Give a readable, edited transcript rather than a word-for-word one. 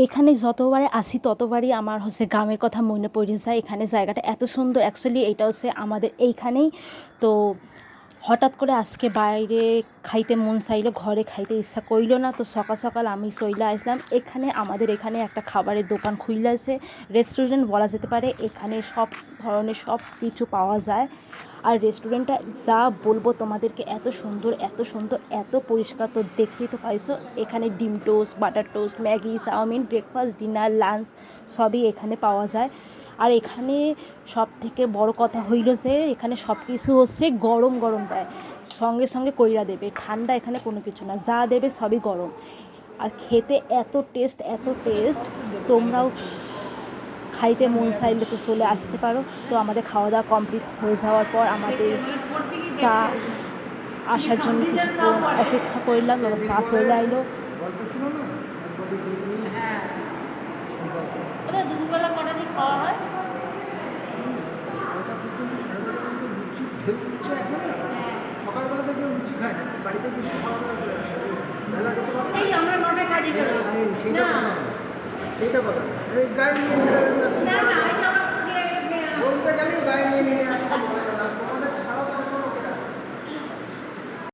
এখানে যতবারে আসি ততবারই আমার হচ্ছে গ্রামের কথা মনে পড়ে যায়। এখানে জায়গাটা এত সুন্দর, অ্যাকচুয়ালি এটা হচ্ছে আমাদের এইখানেই। তো হঠাৎ করে আজকে বাইরে খাইতে মন চাইলো, ঘরে খাইতে ইচ্ছা করলো না, তো সকাল সকাল আমি চইলা আসলাম এখানে। আমাদের এখানে একটা খাবারের দোকান খুলে আছে, রেস্টুরেন্ট বলা যেতে পারে। এখানে সব ধরনের সব কিছু পাওয়া যায়। আর রেস্টুরেন্টটা যা বলবো তোমাদেরকে, এত সুন্দর এত সুন্দর এত পরিষ্কার। তো দেখতেই তো পাইছো, এখানে ডিম toast, butter toast, Maggi, chowmein, breakfast, dinner, lunch সবই এখানে পাওয়া যায়। আর এখানে সব থেকে বড় কথা হইল যে এখানে সব কিছু হচ্ছে গরম গরম দেয়, সঙ্গে সঙ্গে কইরা দেবে। ঠান্ডা এখানে কোনো কিছু না, যা দেবে সবই গরম। আর খেতে এত টেস্ট এত টেস্ট, তোমরাও খাইতে মন চাইলে তো চলে আসতে পারো। তো আমাদের খাওয়া দাওয়া কমপ্লিট হয়ে যাওয়ার পর আমাদের চা আসার জন্য কিছুক্ষণ অপেক্ষা করলাম, তারপর চা চলে আইলো। দুপুরবেলা কটা দিয়ে খাওয়া হয়? সকালবেলা থেকে লুচি খায় না, বাড়িতে লুচি খাওয়া এই আমরা নটায় কাজে গেলাম। সেইটা কথা, গাড়ি নিয়ে না না